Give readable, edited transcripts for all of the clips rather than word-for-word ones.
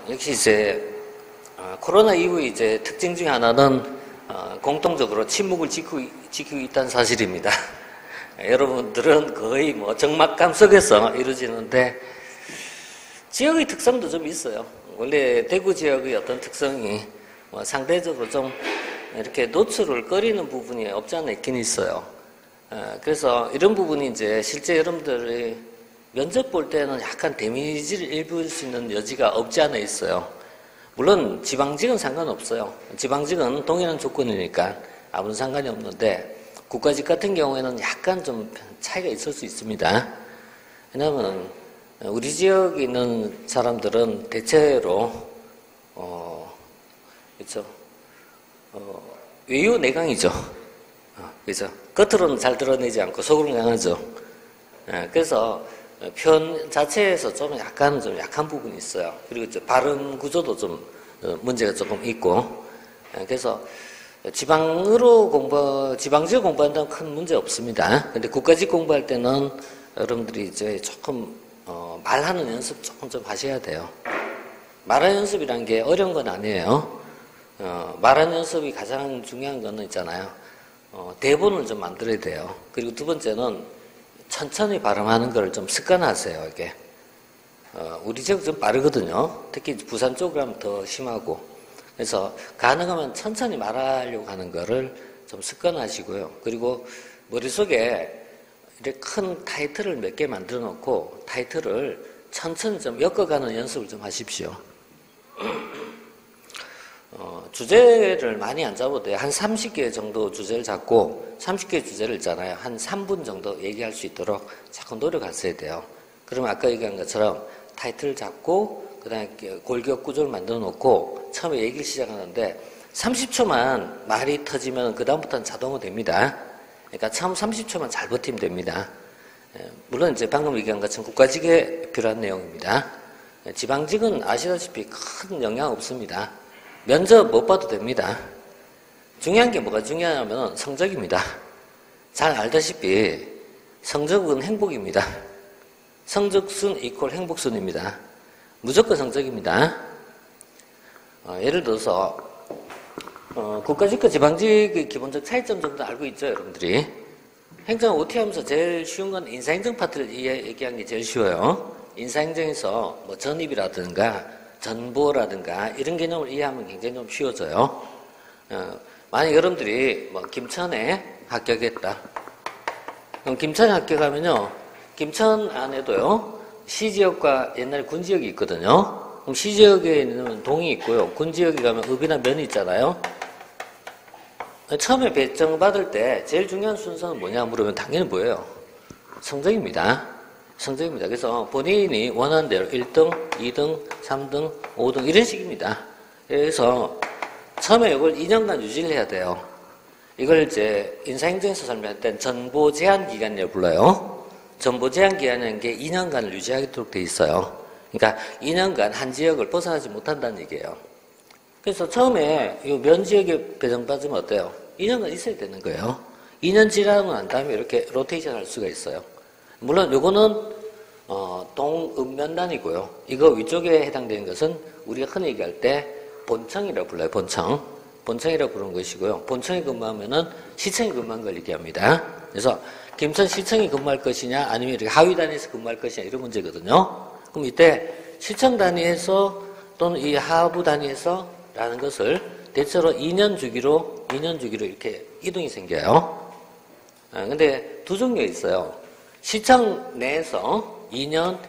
역시 이제 코로나 이후에 이제 특징 중에 하나는 공통적으로 침묵을 지키고 있다는 사실입니다. 여러분들은 거의 뭐 적막감 속에서 이루어지는데 지역의 특성도 좀 있어요. 원래 대구 지역의 어떤 특성이 뭐 상대적으로 좀 이렇게 노출을 꺼리는 부분이 없지 않아 있긴 있어요. 그래서 이런 부분이 이제 실제 여러분들이 면접 볼 때는 약간 데미지를 입을 수 있는 여지가 없지 않아 있어요. 물론 지방직은 상관없어요. 지방직은 동일한 조건이니까 아무런 상관이 없는데 국가직 같은 경우에는 약간 좀 차이가 있을 수 있습니다. 왜냐하면 우리 지역에 있는 사람들은 대체로 그렇죠. 외유 내강이죠. 그죠. 겉으로는 잘 드러내지 않고 속으로는 강하죠. 그래서 편 자체에서 좀 약간 약한 부분이 있어요. 그리고 이제 발음 구조도 좀 문제가 조금 있고. 그래서 지방직 공부한다면 큰 문제 없습니다. 근데 국가직 공부할 때는 여러분들이 이제 조금 말하는 연습 조금 좀 하셔야 돼요. 말하는 연습이란 게 어려운 건 아니에요. 말하는 연습이 가장 중요한 거는 있잖아요. 대본을 좀 만들어야 돼요. 그리고 두 번째는 천천히 발음하는 걸 좀 습관하세요, 이게. 우리 지역 좀 빠르거든요. 특히 부산 쪽으로 하면 더 심하고. 그래서 가능하면 천천히 말하려고 하는 거를 좀 습관하시고요. 그리고 머릿속에 이렇게 큰 타이틀을 몇 개 만들어 놓고 타이틀을 천천히 좀 엮어가는 연습을 좀 하십시오. 주제를 많이 안 잡아도 돼요. 한 30개 정도 주제를 잡고 30개 주제를 있잖아요. 한 3분 정도 얘기할 수 있도록 자꾸 노력하셔야 돼요. 그러면 아까 얘기한 것처럼 타이틀을 잡고 그 다음에 골격 구조를 만들어 놓고 처음에 얘기를 시작하는데 30초만 말이 터지면 그 다음부터는 자동으로 됩니다. 그러니까 처음 30초만 잘 버티면 됩니다. 물론 이제 방금 얘기한 것처럼 국가직에 필요한 내용입니다. 지방직은 아시다시피 큰 영향 없습니다. 면접 못 봐도 됩니다. 중요한 게 뭐가 중요하냐면 성적입니다. 잘 알다시피 성적은 행복입니다. 성적순 이퀄 행복순입니다. 무조건 성적입니다. 예를 들어서 국가직과 지방직의 기본적 차이점 정도 알고 있죠, 여러분들이? 행정 OT 하면서 제일 쉬운 건 인사행정 파트를 얘기하는 게 제일 쉬워요. 인사행정에서 뭐 전입이라든가 전보라든가 이런 개념을 이해하면 굉장히 좀 쉬워져요. 만약 여러분들이 뭐 김천에 합격했다. 그럼 김천에 합격하면요, 김천 안에도요 시지역과 옛날 군지역이 있거든요. 그럼 시지역에는 동이 있고요, 군지역에 가면 읍이나 면이 있잖아요. 처음에 배정받을 때 제일 중요한 순서는 뭐냐 물으면 당연히 뭐예요? 성적입니다. 성적입니다. 그래서 본인이 원하는 대로 1등, 2등, 3등, 5등 이런 식입니다. 그래서 처음에 이걸 2년간 유지를 해야 돼요. 이걸 이제 인사행정에서 설명할 땐 전보 제한 기간이라고 불러요. 전보 제한 기간이라는 게 2년간을 유지하도록 돼 있어요. 그러니까 2년간 한 지역을 벗어나지 못한다는 얘기예요. 그래서 처음에 이 면 지역에 배정받으면 어때요? 2년간 있어야 되는 거예요. 2년 지나고 난 다음에 이렇게 로테이션 할 수가 있어요. 물론 요거는 동읍면단이고요. 이거 위쪽에 해당되는 것은 우리가 흔히 얘기할 때 본청이라고 불러요. 본청이라고 부르는 것이고요. 본청에 근무하면은 시청에 근무한 걸 얘기합니다. 그래서 김천 시청에 근무할 것이냐 아니면 이렇게 하위 단위에서 근무할 것이냐 이런 문제거든요. 그럼 이때 시청 단위에서 또는 이 하부 단위에서 라는 것을 대체로 2년 주기로 이렇게 이동이 생겨요. 근데 두 종류가 있어요. 시청 내에서 2년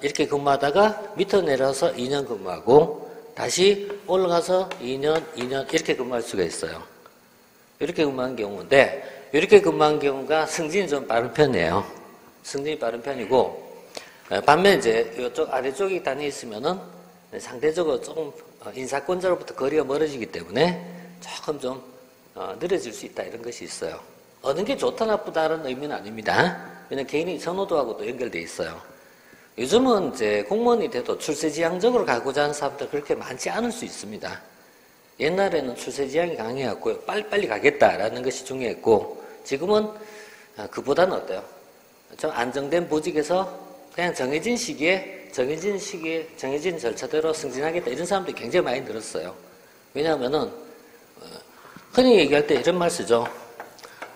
이렇게 근무하다가 밑으로 내려서 2년 근무하고 다시 올라가서 2년 이렇게 근무할 수가 있어요. 이렇게 근무한 경우인데 이렇게 근무한 경우가 승진이 좀 빠른 편이에요. 승진이 빠른 편이고 반면 이제 이쪽 아래쪽에 단위 있으면은 상대적으로 조금 인사권자로부터 거리가 멀어지기 때문에 조금 좀 느려질 수 있다 이런 것이 있어요. 어느 게 좋다 나쁘다는 의미는 아닙니다. 왜냐면 개인이 선호도하고도 연결돼 있어요. 요즘은 이제 공무원이 돼도 출세지향적으로 가고자 하는 사람들 그렇게 많지 않을 수 있습니다. 옛날에는 출세지향이 강해갖고 빨리빨리 가겠다라는 것이 중요했고 지금은 그보다는 어때요? 좀 안정된 보직에서 그냥 정해진 시기에 정해진 시기에 정해진 절차대로 승진하겠다 이런 사람들이 굉장히 많이 늘었어요. 왜냐하면은 흔히 얘기할 때 이런 말 쓰죠.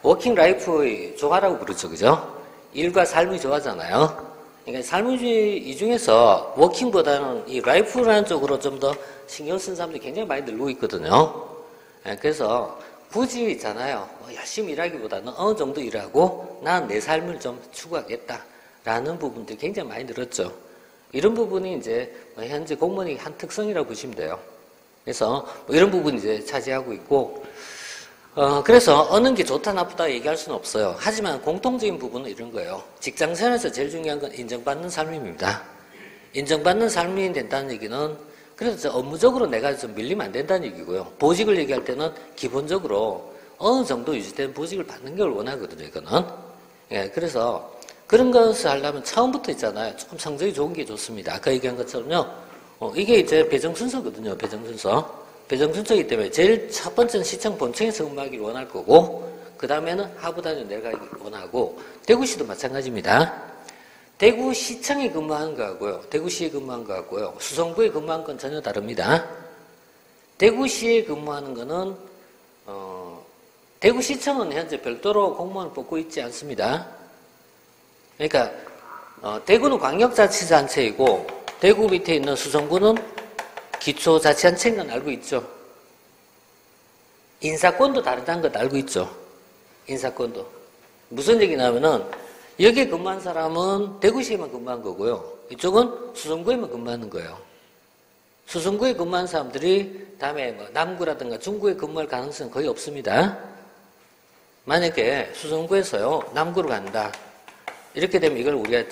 워킹 라이프의 조화라고 부르죠. 그죠? 일과 삶이 조화잖아요. 그러니까 삶의 이 중에서 워킹보다는 이 라이프라는 쪽으로 좀 더 신경 쓴 사람들이 굉장히 많이 늘고 있거든요. 그래서 굳이 있잖아요. 열심히 일하기보다는 어느 정도 일하고 난 내 삶을 좀 추구하겠다라는 부분들이 굉장히 많이 늘었죠. 이런 부분이 이제 현재 공무원의 한 특성이라고 보시면 돼요. 그래서 이런 부분이 이제 차지하고 있고, 그래서 어느 게 좋다 나쁘다 얘기할 수는 없어요. 하지만 공통적인 부분은 이런 거예요. 직장생활에서 제일 중요한 건 인정받는 삶입니다. 인정받는 삶이 된다는 얘기는 그래서 업무적으로 내가 좀 밀리면 안 된다는 얘기고요. 보직을 얘기할 때는 기본적으로 어느 정도 유지된 보직을 받는 걸 원하거든요, 이거는. 예, 그래서 그런 것을 하려면 처음부터 있잖아요. 조금 성적이 좋은 게 좋습니다. 아까 얘기한 것처럼요. 이게 이제 배정 순서거든요, 배정 순서. 배정 순서이기 때문에 제일 첫 번째는 시청 본청에서 근무하기를 원할 거고, 그 다음에는 하부단위로 내려가기 원하고, 대구시도 마찬가지입니다. 대구시청에 근무하는 거하고요, 대구시에 근무하는 거하고요, 수성구에 근무하는 건 전혀 다릅니다. 대구시에 근무하는 거는 대구시청은 현재 별도로 공무원을 뽑고 있지 않습니다. 그러니까 대구는 광역자치단체이고 대구 밑에 있는 수성구는 기초자치단체인 건 알고 있죠. 인사권도 다르다는 것 알고 있죠. 인사권도. 무슨 얘기냐면은 여기에 근무한 사람은 대구시에만 근무한 거고요. 이쪽은 수성구에만 근무하는 거예요. 수성구에 근무한 사람들이 다음에 뭐 남구라든가 중구에 근무할 가능성은 거의 없습니다. 만약에 수성구에서요, 남구로 간다. 이렇게 되면 이걸 우리가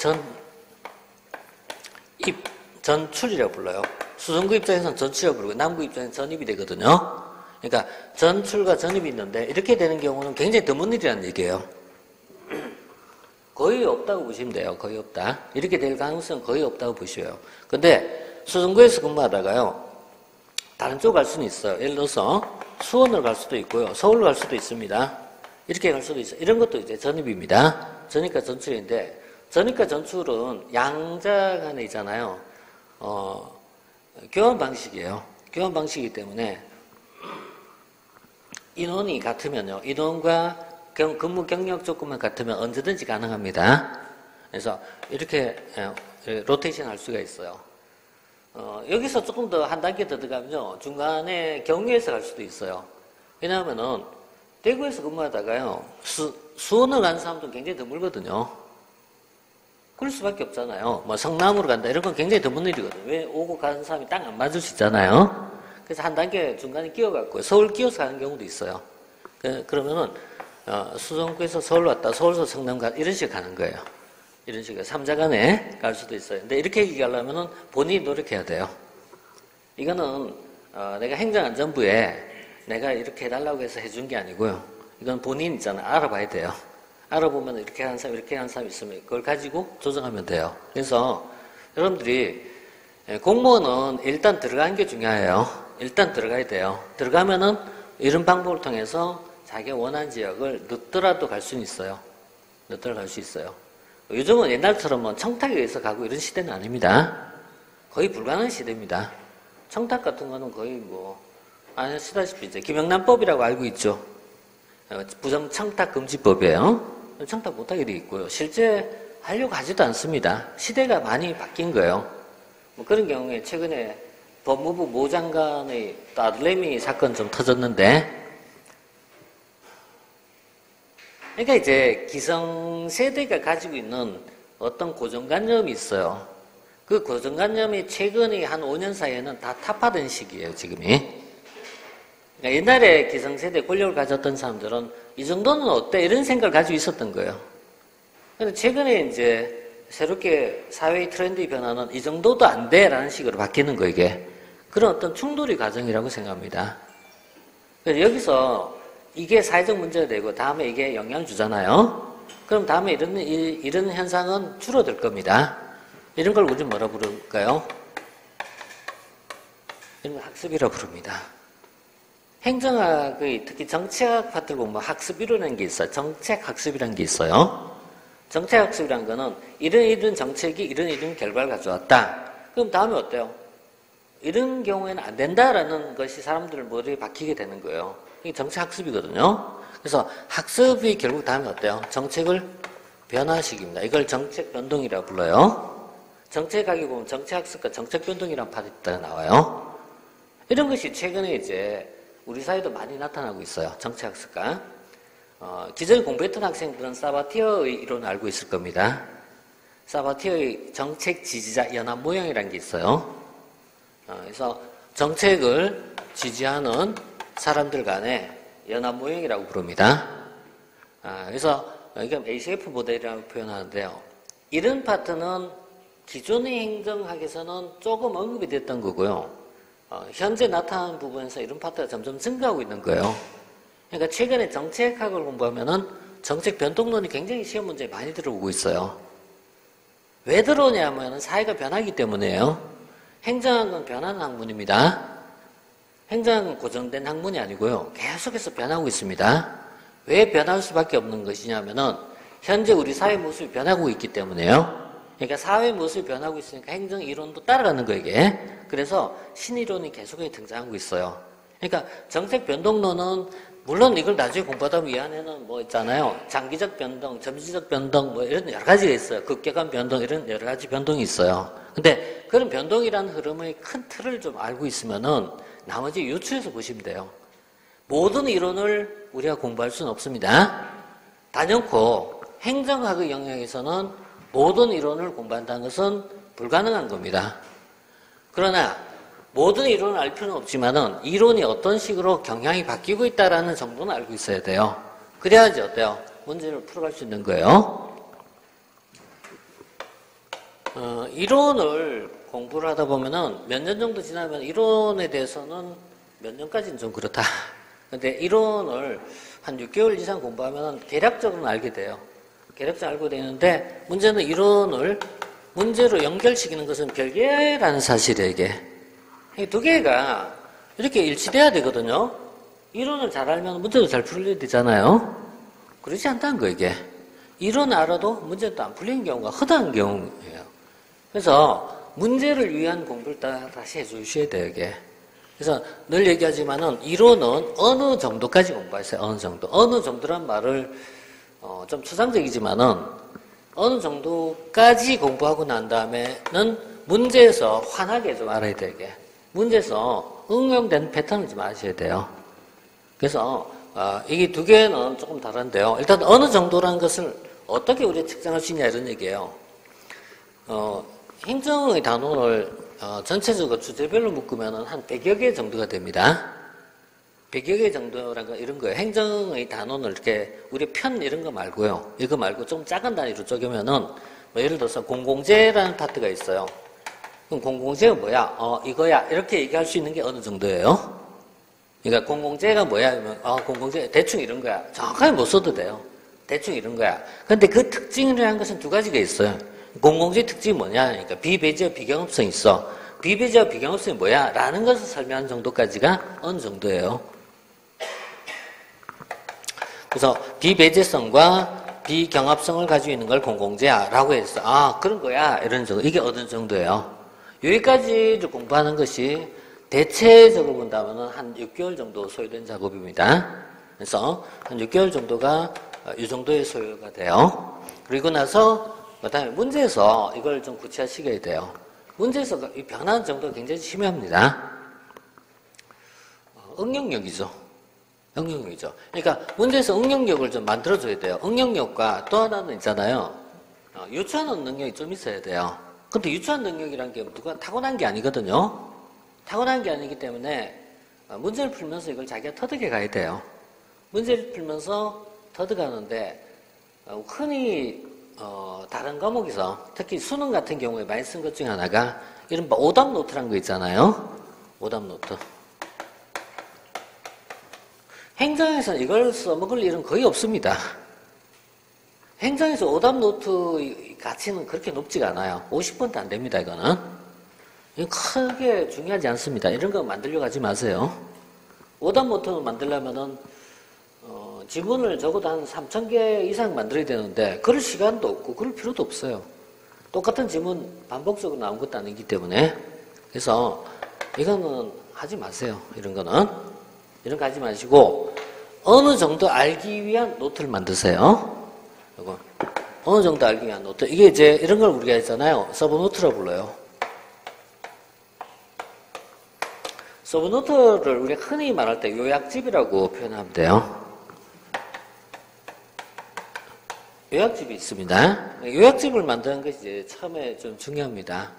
전출이라고 불러요. 수성구 입장에서는 전출이라고 부르고 남구 입장에서는 전입이 되거든요. 그러니까 전출과 전입이 있는데 이렇게 되는 경우는 굉장히 드문 일이라는 얘기예요. 거의 없다고 보시면 돼요. 거의 없다. 이렇게 될 가능성은 거의 없다고 보셔요. 근데 수성구에서 근무하다가요, 다른 쪽 갈 수는 있어요. 예를 들어서 수원을 갈 수도 있고요. 서울로 갈 수도 있습니다. 이렇게 갈 수도 있어요. 이런 것도 이제 전입입니다. 전입과 전출인데, 전입과 전출은 양자 간에 있잖아요. 교환 방식이에요. 교환 방식이기 때문에 인원이 같으면요, 인원과 근무 경력 조건만 같으면 언제든지 가능합니다. 그래서 이렇게 로테이션 할 수가 있어요. 여기서 조금 더 한 단계 더 들어가면요, 중간에 경유해서 갈 수도 있어요. 왜냐하면은 대구에서 근무하다가요, 수원을 가는 사람도 굉장히 드물거든요. 그럴 수밖에 없잖아요. 뭐 성남으로 간다 이런 건 굉장히 드문 일이거든요. 왜 오고 가는 사람이 딱 안 맞을 수 있잖아요. 그래서 한 단계 중간에 끼워갖고 서울 끼워서 가는 경우도 있어요. 그러면은 수성구에서 서울 왔다, 서울에서 성남 가 이런 식으로 가는 거예요. 이런 식으로 3자 간에 갈 수도 있어요. 근데 이렇게 얘기하려면은 본인이 노력해야 돼요. 이거는 내가 행정안전부에 내가 이렇게 해달라고 해서 해준 게 아니고요. 이건 본인 있잖아요. 알아봐야 돼요. 알아보면 이렇게 하는 사람, 이렇게 하는 사람이 있으면 그걸 가지고 조정하면 돼요. 그래서 여러분들이 공무원은 일단 들어가는 게 중요해요. 일단 들어가야 돼요. 들어가면은 이런 방법을 통해서 자기가 원하는 지역을 늦더라도 갈 수는 있어요. 늦더라도 갈 수 있어요. 요즘은 옛날처럼 뭐 청탁에 의해서 가고 이런 시대는 아닙니다. 거의 불가능한 시대입니다. 청탁 같은 거는 거의 뭐 아시다시피 이제 김영란법이라고 알고 있죠. 부정청탁금지법이에요. 청탁 못하게 되어 있고요. 실제 하려고 하지도 않습니다. 시대가 많이 바뀐 거예요. 뭐 그런 경우에 최근에 법무부 모 장관의 아들내미 사건 좀 터졌는데, 그러니까 이제 기성세대가 가지고 있는 어떤 고정관념이 있어요. 그 고정관념이 최근에 한 5년 사이에는 다 타파된 시기예요, 지금이. 그러니까 옛날에 기성세대 권력을 가졌던 사람들은 이 정도는 어때? 이런 생각을 가지고 있었던 거예요. 그런데 최근에 이제 새롭게 사회의 트렌드의 변화는 이 정도도 안 돼! 라는 식으로 바뀌는 거, 이게. 그런 어떤 충돌의 과정이라고 생각합니다. 그래서 여기서 이게 사회적 문제가 되고 다음에 이게 영향을 주잖아요. 그럼 다음에 이런 현상은 줄어들 겁니다. 이런 걸 우리 뭐라 부를까요? 이런 걸 학습이라고 부릅니다. 행정학의 특히 정책학 파트를 보면 학습이라는 게 있어요. 정책학습이라는 게 있어요. 정책학습이란 거는 이런 정책이 이런 결과를 가져왔다. 그럼 다음에 어때요? 이런 경우에는 안 된다라는 것이 사람들 머리에 박히게 되는 거예요. 이게 정책학습이거든요. 그래서 학습이 결국 다음에 어때요? 정책을 변화시킵니다. 이걸 정책 변동이라고 불러요. 정책학이 보면 정책학습과 정책 변동이라는 파트가 나와요. 이런 것이 최근에 이제 우리 사회도 많이 나타나고 있어요. 정책학습과. 기존에 공부했던 학생들은 사바티어의 이론을 알고 있을 겁니다. 사바티어의 정책 지지자 연합 모형이라는 게 있어요. 그래서 정책을 지지하는 사람들 간의 연합 모형이라고 부릅니다. 그래서 이건 ACF 모델이라고 표현하는데요. 이런 파트는 기존의 행정학에서는 조금 언급이 됐던 거고요. 현재 나타나는 부분에서 이런 파트가 점점 증가하고 있는 거예요. 그러니까 최근에 정책학을 공부하면은 정책 변동론이 굉장히 시험 문제에 많이 들어오고 있어요. 왜 들어오냐면은 사회가 변하기 때문에요. 행정학은 변하는 학문입니다. 행정학은 고정된 학문이 아니고요. 계속해서 변하고 있습니다. 왜 변할 수밖에 없는 것이냐면은 현재 우리 사회 모습이 변하고 있기 때문에요. 그러니까 사회 모습이 변하고 있으니까 행정 이론도 따라가는 거예요, 이게. 그래서 신이론이 계속해서 등장하고 있어요. 그러니까 정책 변동론은 물론 이걸 나중에 공부하다 보면 이 안에는 뭐 있잖아요. 장기적 변동, 점지적 변동, 뭐 이런 여러 가지가 있어요. 급격한 변동, 이런 여러 가지 변동이 있어요. 근데 그런 변동이라는 흐름의 큰 틀을 좀 알고 있으면은 나머지 유추해서 보시면 돼요. 모든 이론을 우리가 공부할 수는 없습니다. 단연코 행정학의 영역에서는 모든 이론을 공부한다는 것은 불가능한 겁니다. 그러나 모든 이론을 알 필요는 없지만은 이론이 어떤 식으로 경향이 바뀌고 있다라는 정도는 알고 있어야 돼요. 그래야지 어때요? 문제를 풀어갈 수 있는 거예요. 이론을 공부를 하다 보면은 몇 년 정도 지나면 이론에 대해서는 몇 년까지는 좀 그렇다. 근데 이론을 한 6개월 이상 공부하면은 개략적으로는 알게 돼요. 개략적으로 알고 되는데 문제는 이론을 문제로 연결시키는 것은 별개라는 사실이에요, 이게. 이 두 개가 이렇게 일치돼야 되거든요. 이론을 잘 알면 문제도 잘 풀려야 되잖아요. 그렇지 않다는 거예요, 이게. 이론을 알아도 문제도 안 풀리는 경우가 허다한 경우예요. 그래서 문제를 위한 공부를 다시 해주셔야 돼요, 이게. 그래서 늘 얘기하지만은 이론은 어느 정도까지 공부하세요, 어느 정도. 어느 정도란 말을 좀 추상적이지만은 어느 정도까지 공부하고 난 다음에는 문제에서 환하게 좀 알아야 돼요, 이게. 문제에서 응용된 패턴을 좀 아셔야 돼요. 그래서 이게 두 개는 조금 다른데요. 일단 어느 정도라는 것을 어떻게 우리가 측정할 수 있냐 이런 얘기예요. 행정의 단원을 전체적으로 주제별로 묶으면 한 100여 개 정도가 됩니다. 100여 개 정도라는 건 이런 거예요. 행정의 단원을 이렇게 우리 편 이런 거 말고요. 이거 말고 좀 작은 단위로 쪼개면은 뭐 예를 들어서 공공재라는 파트가 있어요. 그럼 공공재가 뭐야? 이거야. 이렇게 얘기할 수 있는 게 어느 정도예요? 그러니까 공공재가 뭐야? 그러면 공공재 대충 이런 거야. 정확하게 못 써도 돼요. 대충 이런 거야. 근데 그 특징이라는 것은 두 가지가 있어요. 공공재 특징이 뭐냐? 그러니까 비배제와 비경합성이 있어. 비배제와 비경합성이 뭐야? 라는 것을 설명하는 정도까지가 어느 정도예요. 그래서 비배제성과 비경합성을 가지고 있는 걸 공공재야 라고 했어. 그런 거야. 이런 정도. 이게 어느 정도예요. 여기까지를 공부하는 것이 대체적으로 본다면 한 6개월 정도 소요된 작업입니다. 그래서 한 6개월 정도가 이 정도의 소요가 돼요. 그리고 나서 그다음에 문제에서 이걸 좀 구체화시켜야 돼요. 문제에서 이 변하는 정도가 굉장히 심합니다. 응용력이죠. 응용력이죠. 그러니까 문제에서 응용력을 좀 만들어줘야 돼요. 응용력과 또 하나는 있잖아요. 유추하는 능력이 좀 있어야 돼요. 근데 유추하는 능력이란 게 누가 타고난 게 아니거든요. 타고난 게 아니기 때문에 문제를 풀면서 이걸 자기가 터득해 가야 돼요. 문제를 풀면서 터득하는데 흔히 다른 과목에서 특히 수능 같은 경우에 많이 쓴 것 중에 하나가 이른바 오답 노트라는 거 있잖아요. 오답 노트. 행정에서는 이걸 써먹을 일은 거의 없습니다. 행정에서 오답 노트의 가치는 그렇게 높지가 않아요. 50번도 안 됩니다, 이거는. 이건 크게 중요하지 않습니다. 이런 거 만들려고 하지 마세요. 오답 노트를 만들려면은, 지문을 적어도 한 3,000개 이상 만들어야 되는데 그럴 시간도 없고 그럴 필요도 없어요. 똑같은 지문 반복적으로 나온 것도 아니기 때문에. 그래서 이거는 하지 마세요. 이런 거는. 이런 거 하지 마시고 어느 정도 알기 위한 노트를 만드세요. 이거 어느 정도 알기 위한 노트. 이게 이제 이런 걸 우리가 했잖아요. 서브노트라고 불러요. 서브노트를 우리가 흔히 말할 때 요약집이라고 표현하면 돼요. 요약집이 있습니다. 요약집을 만드는 것이 이제 처음에 좀 중요합니다.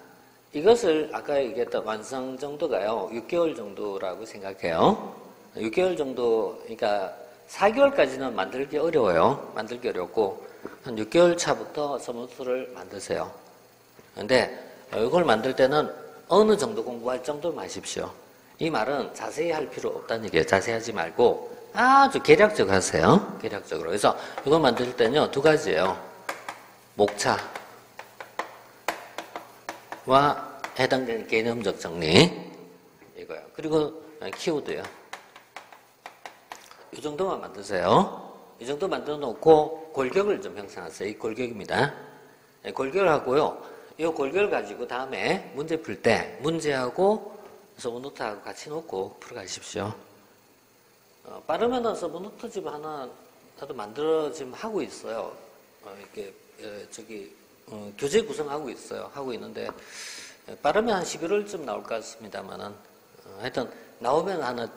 이것을 아까 얘기했던 완성 정도가요, 6개월 정도라고 생각해요. 6개월 정도, 그러니까 4개월까지는 만들기 어려워요. 만들기 어렵고, 한 6개월 차부터 서브노트를 만드세요. 근데 이걸 만들 때는 어느 정도 공부할 정도만 하십시오. 이 말은 자세히 할 필요 없다는 얘기예요. 자세히 하지 말고 아주 계략적으로 하세요. 계략적으로. 그래서 이거 만들 때는요, 두 가지예요. 목차와 해당되는 개념적 정리, 이거요. 그리고 키워드요. 이 정도만 만드세요. 이 정도 만들어 놓고 골격을 좀 형성하세요. 이 골격입니다. 골격을 하고요. 이 골격을 가지고 다음에 문제 풀 때 문제하고 서브노트하고 같이 놓고 풀어가십시오. 빠르면은 서브노트집 하나 나도 만들어 지금 하고 있어요. 이렇게 교재 구성하고 있어요. 하고 있는데 빠르면 한 11월쯤 나올 것 같습니다만은 하여튼 나오면 하나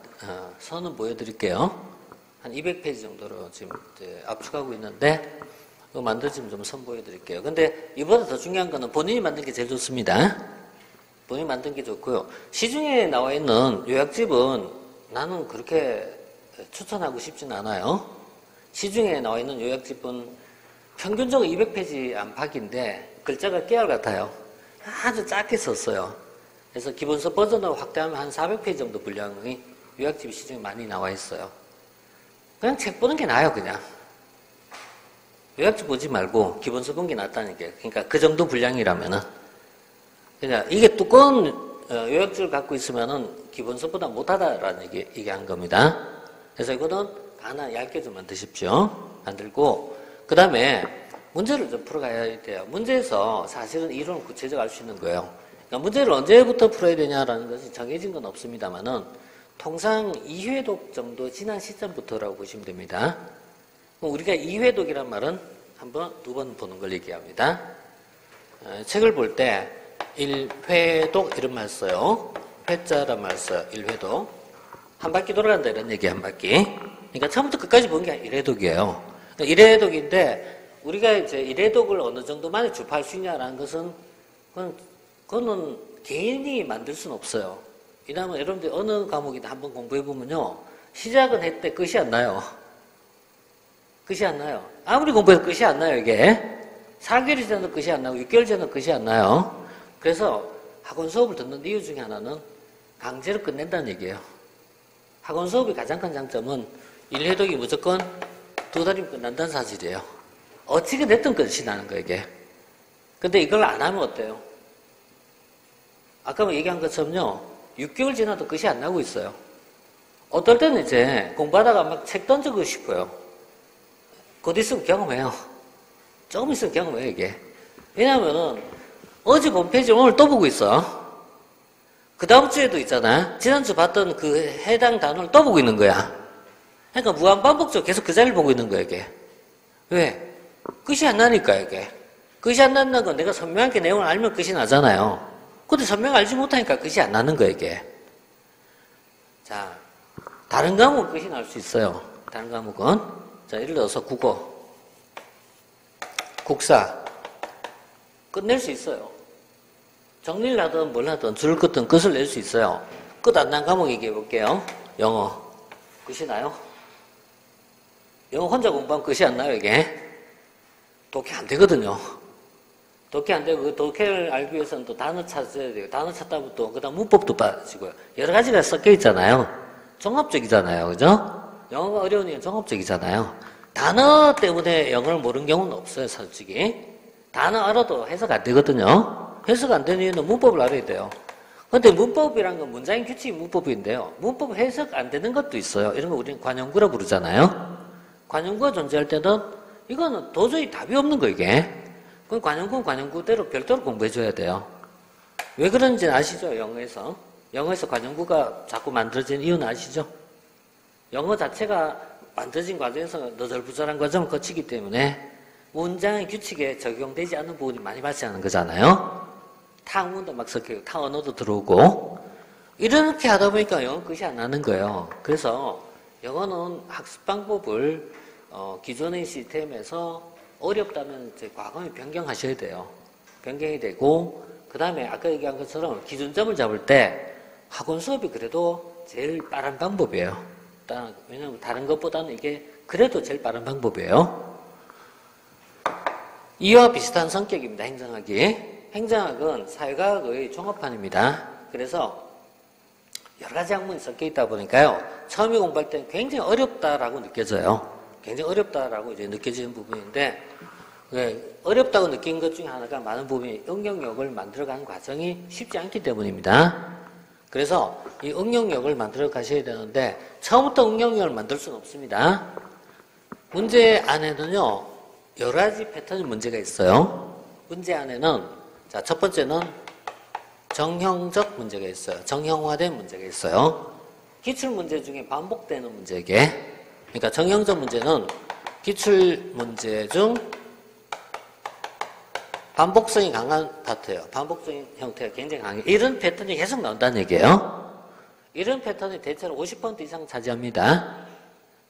선은 보여드릴게요. 한 200페이지 정도로 지금 압축하고 있는데 그거 만들어지면 좀 선보여드릴게요. 근데 이보다 더 중요한 거는 본인이 만든 게 제일 좋습니다. 본인이 만든 게 좋고요. 시중에 나와 있는 요약집은 나는 그렇게 추천하고 싶진 않아요. 시중에 나와 있는 요약집은 평균적으로 200페이지 안팎인데 글자가 깨알 같아요. 아주 작게 썼어요. 그래서 기본서 버전으로 확대하면 한 400페이지 정도 분량의 요약집이 시중에 많이 나와 있어요. 그냥 책 보는 게 나아요, 그냥. 요약집 보지 말고 기본서 보는 게 낫다는 게. 그러니까 그 정도 분량이라면은. 그냥 이게 두꺼운 요약집을 갖고 있으면은 기본서보다 못하다라는 얘기한 겁니다. 그래서 이거는 하나 얇게 좀 만드십시오. 만들고, 그 다음에 문제를 좀 풀어가야 돼요. 문제에서 사실은 이론을 구체적으로 알 수 있는 거예요. 그러니까 문제를 언제부터 풀어야 되냐라는 것이 정해진 건 없습니다만은 통상 2회독 정도 지난 시점부터라고 보시면 됩니다. 우리가 2회독이란 말은 한 번, 두 번 보는 걸 얘기합니다. 책을 볼 때 1회독 이런 말 써요. 회자란 말 써요. 1회독. 한 바퀴 돌아간다 이런 얘기 한 바퀴. 그러니까 처음부터 끝까지 본 게 1회독이에요. 1회독인데 우리가 이제 1회독을 어느 정도 만에 주파할 수 있냐라는 것은 그거는 개인이 만들 수는 없어요. 왜냐하면 여러분들 어느 과목이든 한번 공부해보면요. 시작은 했대 끝이 안 나요. 끝이 안 나요. 아무리 공부해도 끝이 안 나요, 이게. 4개월 전에도 끝이 안 나고 6개월 전에도 끝이 안 나요. 그래서 학원 수업을 듣는 이유 중에 하나는 강제로 끝낸다는 얘기예요. 학원 수업의 가장 큰 장점은 1회독이 무조건 2달이면 끝난다는 사실이에요. 어찌게 됐든 끝이 나는 거예요, 이게. 근데 이걸 안 하면 어때요? 아까 얘기한 것처럼요, 6개월 지나도 끝이 안 나고 있어요. 어떨 때는 이제 공부하다가 막 책 던지고 싶어요. 곧 있으면 경험해요. 조금 있으면 경험해요, 이게. 왜냐면은, 어제 본 페이지 오늘 또 보고 있어. 그 다음 주에도 있잖아. 지난주 봤던 그 해당 단어를 또 보고 있는 거야. 그러니까 무한반복적으로 계속 그 자리를 보고 있는 거야, 이게. 왜? 끝이 안 나니까, 이게. 끝이 안 난다는 건 내가 선명하게 내용을 알면 끝이 나잖아요. 근데 선명 알지 못하니까 끝이 안 나는 거야, 이게. 자, 다른 과목은 끝이 날 수 있어요. 다른 과목은. 자, 예를 들어서 국어, 국사, 끝낼 수 있어요. 정리를 하든 뭘 하든 줄을 긋든 끝을 낼 수 있어요. 끝 안 난 과목 얘기해 볼게요. 영어. 끝이 나요? 영어 혼자 공부하면 끝이 안 나요, 이게. 독해 안 되거든요. 독해 안 되고, 그 독해를 알기 위해서는 또 단어 찾아야 돼요. 단어 찾다 보면 또, 그 다음 문법도 빠지고요. 여러 가지가 섞여 있잖아요. 종합적이잖아요. 그죠? 영어가 어려운 이유는 종합적이잖아요. 단어 때문에 영어를 모르는 경우는 없어요, 솔직히. 단어 알아도 해석 안 되거든요. 해석 안 되는 이유는 문법을 알아야 돼요. 근데 문법이란 건 문장의 규칙이 문법인데요. 문법 해석 안 되는 것도 있어요. 이런 거 우리는 관용구라 부르잖아요. 관용구가 존재할 때는 이거는 도저히 답이 없는 거 이게. 그럼 관용구대로 별도로 공부해줘야 돼요. 왜 그런지 아시죠? 영어에서 관용구가 자꾸 만들어진 이유는 아시죠? 영어 자체가 만들어진 과정에서 너덜부절한 과정을 거치기 때문에 문장의 규칙에 적용되지 않는 부분이 많이 발생하는 거잖아요. 타 학문도 막 섞이고 타 언어도 들어오고 이렇게 하다 보니까 영어 끝이 안 나는 거예요. 그래서 영어는 학습 방법을 기존의 시스템에서 어렵다면 이제 과감히 변경하셔야 돼요. 변경이 되고 그 다음에 아까 얘기한 것처럼 기준점을 잡을 때 학원 수업이 그래도 제일 빠른 방법이에요. 왜냐하면 다른 것보다는 이게 그래도 제일 빠른 방법이에요. 이와 비슷한 성격입니다. 행정학이. 행정학은 사회과학의 종합판입니다. 그래서 여러 가지 학문이 섞여 있다 보니까요. 처음에 공부할 때는 굉장히 어렵다라고 느껴져요. 굉장히 어렵다라고 이제 느껴지는 부분인데 어렵다고 느낀 것 중에 하나가 많은 부분이 응용력을 만들어가는 과정이 쉽지 않기 때문입니다. 그래서 이 응용력을 만들어 가셔야 되는데 처음부터 응용력을 만들 수는 없습니다. 문제 안에는요. 여러 가지 패턴의 문제가 있어요. 문제 안에는 자, 첫 번째는 정형적 문제가 있어요. 정형화된 문제가 있어요. 기출문제 중에 반복되는 문제게. 그러니까 정형적 문제는 기출문제 중 반복성이 강한 파트예요. 반복적인 형태가 굉장히 강해요. 이런 패턴이 계속 나온다는 얘기예요. 이런 패턴이 대체로 50% 이상 차지합니다.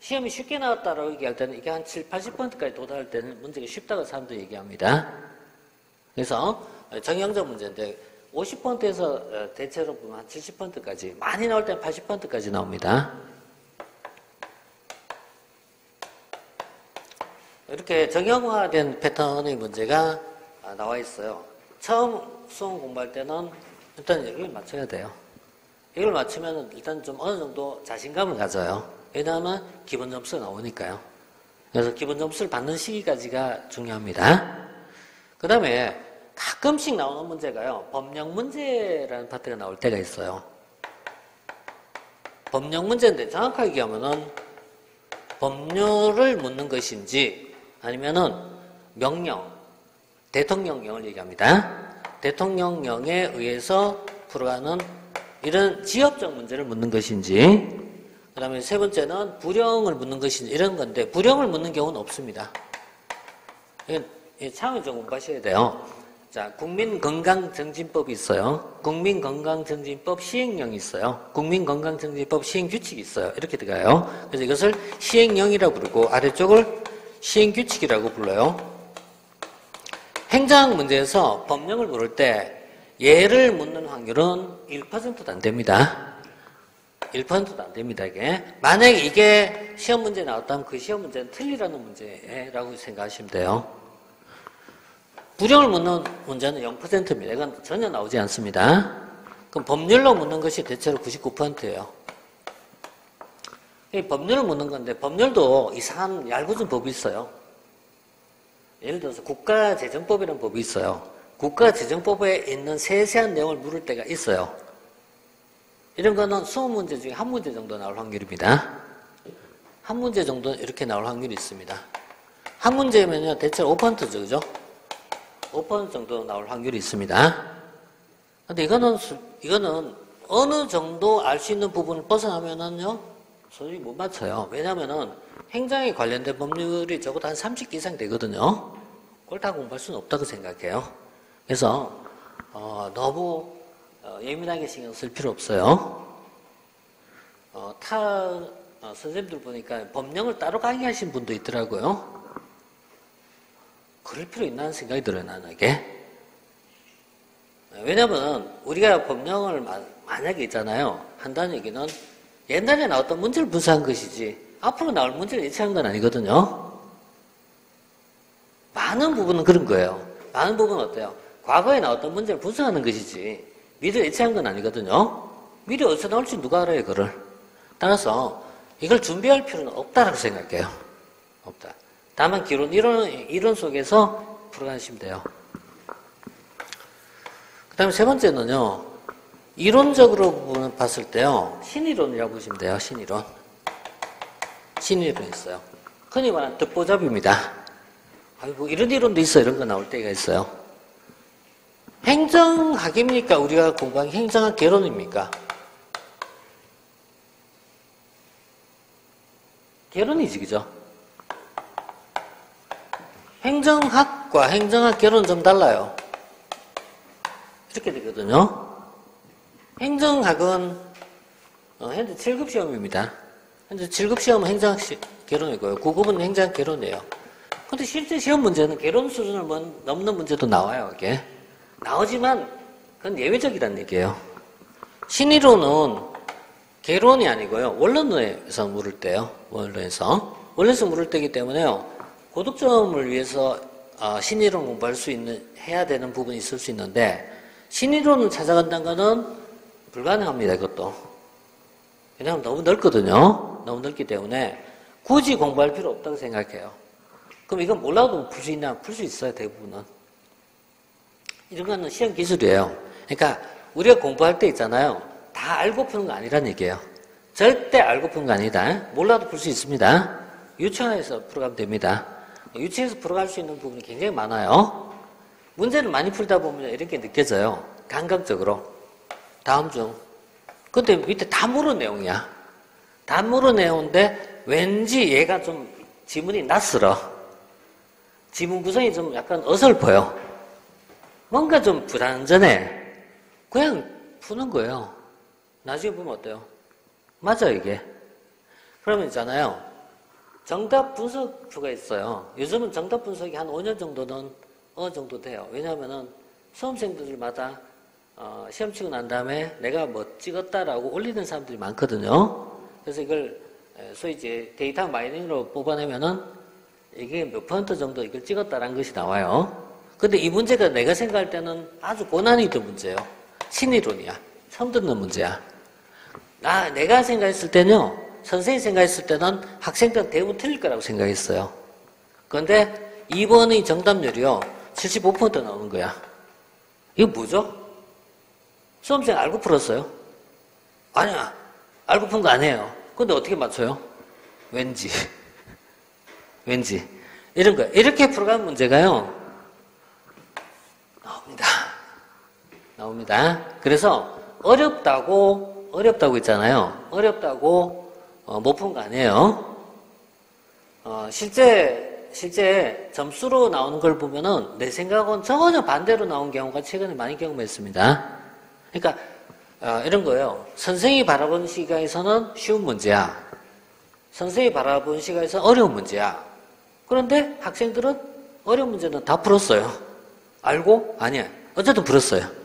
시험이 쉽게 나왔다라고 얘기할 때는 이게 한 7, 80%까지 도달할 때는 문제가 쉽다고 사람들이 얘기합니다. 그래서 정형적 문제인데 50%에서 대체로 보면 한 70%까지 많이 나올 때는 80%까지 나옵니다. 이렇게 정형화된 패턴의 문제가 나와 있어요. 처음 수험 공부할 때는 일단 이걸 맞춰야 돼요. 이걸 맞추면 일단 좀 어느 정도 자신감을 가져요. 왜냐하면 기본 점수가 나오니까요. 그래서 기본 점수를 받는 시기까지가 중요합니다. 그 다음에 가끔씩 나오는 문제가요. 법령 문제라는 파트가 나올 때가 있어요. 법령 문제인데 정확하게 얘기하면은 법률을 묻는 것인지 아니면은 명령, 대통령령을 얘기합니다. 대통령령에 의해서 풀어가는 이런 지역적 문제를 묻는 것인지 그 다음에 세 번째는 불령을 묻는 것인지 이런 건데 불령을 묻는 경우는 없습니다. 차원이 좀 공부하셔야 돼요. 자, 국민건강증진법이 있어요. 국민건강증진법 시행령이 있어요. 국민건강증진법 시행규칙이 있어요. 이렇게 들어가요. 그래서 이것을 시행령이라고 부르고 아래쪽을 시행규칙이라고 불러요. 행정학 문제에서 법령을 물을 때 예를 묻는 확률은 1%도 안 됩니다. 1%도 안 됩니다, 이게. 만약에 이게 시험 문제에 나왔다면 그 시험 문제는 틀리라는 문제라고 생각하시면 돼요. 불령을 묻는 문제는 0%입니다. 이건 전혀 나오지 않습니다. 그럼 법률로 묻는 것이 대체로 99%예요. 이 법률을 묻는 건데 법률도 이상한 얄궂은 법이 있어요. 예를 들어서 국가재정법이라는 법이 있어요. 국가재정법에 있는 세세한 내용을 물을 때가 있어요. 이런 거는 20문제 중에 한 문제 정도 나올 확률입니다. 한 문제 정도는 이렇게 나올 확률이 있습니다. 한 문제면요, 대체로 5%죠, 그죠? 5% 정도 나올 확률이 있습니다. 근데 이거는 어느 정도 알 수 있는 부분을 벗어나면은요, 솔직히 못 맞춰요. 왜냐면은 행정에 관련된 법률이 적어도 한 30개 이상 되거든요. 그걸 다 공부할 수는 없다고 생각해요. 그래서 너무 예민하게 신경 쓸 필요 없어요. 선생님들 보니까 법령을 따로 강의하신 분도 있더라고요. 그럴 필요 있나는 생각이 들어요, 나는 이게. 왜냐면 우리가 법령을 만약에 있잖아요. 한다는 얘기는 옛날에 나왔던 문제를 분석한 것이지 앞으로 나올 문제를 예측한 건 아니거든요. 많은 부분은 그런 거예요. 많은 부분은 어때요? 과거에 나왔던 문제를 분석하는 것이지 미래를 예측한 건 아니거든요. 미래 어디서 나올지 누가 알아요, 그걸. 따라서 이걸 준비할 필요는 없다라고 생각해요. 없다. 다만 이론 속에서 풀어가시면 돼요. 그 다음에 세 번째는요. 이론적으로 봤을 때요. 신이론이라고 보시면 돼요. 신이론 있어요. 흔히 말하는 듣보잡입니다. 아이고, 이런 이론도 있어. 이런 거 나올 때가 있어요. 행정학입니까? 우리가 공부한 행정학 개론입니까? 개론이지, 그죠? 행정학과 행정학 개론은 좀 달라요. 이렇게 되거든요. 행정학은 현재 7급 시험입니다. 현재 7급 시험은 행정학 개론이고요. 9급은 행정학 개론이에요. 근데 실제 시험 문제는 개론 수준을 넘는 문제도 나와요, 이게. 나오지만 그건 예외적이라는 얘기예요. 신이론은 개론이 아니고요. 원론에서 물을 때요. 원론에서 물을 때이기 때문에요. 고득점을 위해서 신이론 공부할 수 있는, 해야 되는 부분이 있을 수 있는데, 신이론을 찾아간다는 거는 불가능합니다, 이것도. 왜냐하면 너무 넓거든요. 너무 넓기 때문에 굳이 공부할 필요 없다고 생각해요. 그럼 이건 몰라도 풀 수 있냐? 풀 수 있어요, 대부분은. 이런 거는 시험 기술이에요. 그러니까 우리가 공부할 때 있잖아요. 다 알고 푸는 거 아니라는 얘기예요. 절대 알고 푸는 거 아니다. 몰라도 풀 수 있습니다. 유치원에서 풀어가면 됩니다. 유치원에서 풀어갈 수 있는 부분이 굉장히 많아요. 문제를 많이 풀다 보면 이렇게 느껴져요. 감각적으로. 다음 중. 근데 밑에 다 모르는 내용이야. 다 모르는 내용인데 왠지 얘가 좀 지문이 낯설어. 지문 구성이 좀 약간 어설퍼요. 뭔가 좀 불안전해. 그냥 푸는 거예요. 나중에 보면 어때요? 맞아, 이게. 그러면 있잖아요. 정답 분석표가 있어요. 요즘은 정답 분석이 한 5년 정도는 어느 정도 돼요. 왜냐하면은 수험생들마다 시험 치고 난 다음에 내가 뭐 찍었다라고 올리는 사람들이 많거든요. 그래서 이걸 소위 이제 데이터 마이닝으로 뽑아내면은 이게 몇 퍼센트 정도 이걸 찍었다라는 것이 나와요. 근데 이 문제가 내가 생각할 때는 아주 고난이 있던 문제예요. 신이론이야. 처음 듣는 문제야. 내가 생각했을 때는요, 선생님이 생각했을 때는 학생들은 대부분 틀릴 거라고 생각했어요. 그런데 2번의 정답률이요, 75% 나오는 거야. 이거 뭐죠? 수험생 알고 풀었어요? 아니야. 알고 푼 거 아니에요. 근데 어떻게 맞춰요? 왠지. 이런 거예요. 이렇게 풀어가는 문제가요, 나옵니다. 그래서 어렵다고 있잖아요. 어렵다고 못 푼 거 아니에요. 실제 점수로 나오는 걸 보면은 내 생각은 전혀 반대로 나온 경우가 최근에 많이 경험했습니다. 그러니까 이런 거예요. 선생님이 바라보는 시각에서는 쉬운 문제야. 선생님이 바라보는 시각에서는 어려운 문제야. 그런데 학생들은 어려운 문제는 다 풀었어요. 알고? 아니야. 어쨌든 풀었어요.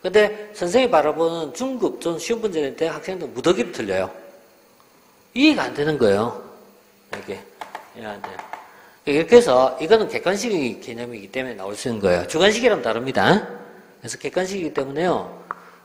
근데 선생님이 바라보는 중급, 좀 쉬운 문제일 때 학생들은 무더기로 틀려요. 이해가 안 되는 거예요. 이렇게. 이해가 안 돼요. 이렇게 해서 이거는 객관식 개념이기 때문에 나올 수 있는 거예요. 주관식이랑 다릅니다. 그래서 객관식이기 때문에요.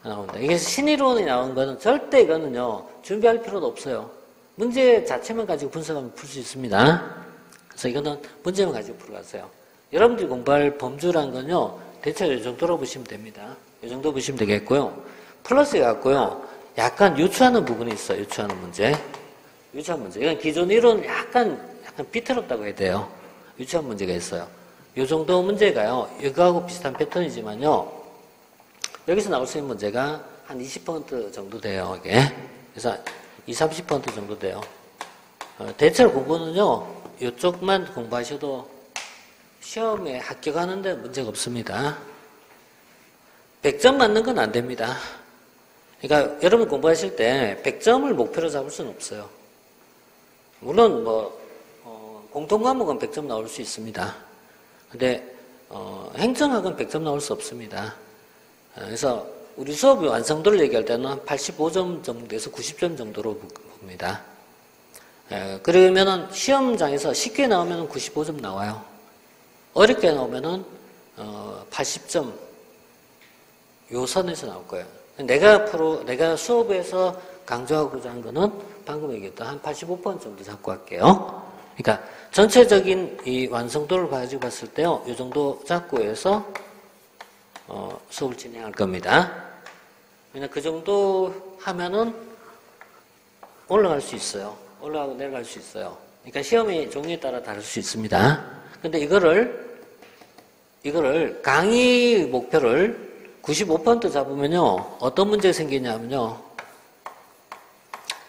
나온다. 이게 신이론이 나온 거는 절대 이거는요, 준비할 필요도 없어요. 문제 자체만 가지고 분석하면 풀 수 있습니다. 그래서 이거는 문제만 가지고 풀어가세요. 여러분들이 공부할 범주란 건요, 대체로 이 정도로 보시면 됩니다. 이 정도 보시면 되겠고요. 플러스 해갖고요, 약간 유추하는 부분이 있어요. 유추하는 문제. 이건 기존 이론 약간 비틀었다고 해야 돼요. 유추한 문제가 있어요. 이 정도 문제가요, 이거하고 비슷한 패턴이지만요, 여기서 나올 수 있는 문제가 한 20% 정도 돼요, 이게. 그래서 20, 30% 정도 돼요. 대체로 공부는요, 이쪽만 공부하셔도 시험에 합격하는데 문제가 없습니다. 100점 맞는 건 안 됩니다. 그러니까 여러분 공부하실 때 100점을 목표로 잡을 수는 없어요. 물론 공통과목은 100점 나올 수 있습니다. 근데 행정학은 100점 나올 수 없습니다. 그래서 우리 수업의 완성도를 얘기할 때는 한 85점 정도에서 90점 정도로 봅니다. 그러면은 시험장에서 쉽게 나오면 95점 나와요. 어렵게 나오면은 80점 요 선에서 나올 거예요. 내가 수업에서 강조하고자 한 거는 방금 얘기했던 한 85% 정도 잡고 할게요. 그러니까 전체적인 이 완성도를 가지고 봤을 때요, 이 정도 잡고 해서 수업을 진행할 겁니다. 그냥 그 정도 하면은 올라갈 수 있어요. 올라가고 내려갈 수 있어요. 그러니까 시험의 종류에 따라 다를 수 있습니다. 근데 이거를 강의 목표를 95% 잡으면요, 어떤 문제가 생기냐면요,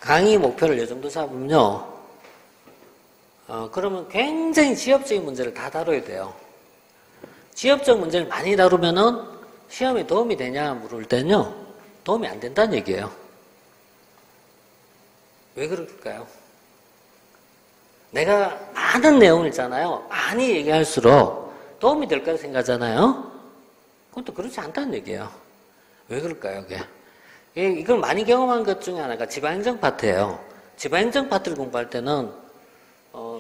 강의 목표를 이 정도 잡으면요, 그러면 굉장히 지엽적인 문제를 다 다뤄야 돼요. 지엽적 문제를 많이 다루면은 시험에 도움이 되냐 물을 때는요, 도움이 안 된다는 얘기예요. 왜 그럴까요? 내가 많은 내용을 있잖아요. 많이 얘기할수록 도움이 될 거라 생각하잖아요. 그건 또 그렇지 않다는 얘기예요. 왜 그럴까요, 그게? 이걸 많이 경험한 것 중에 하나가 지방행정 파트예요. 지방행정 파트를 공부할 때는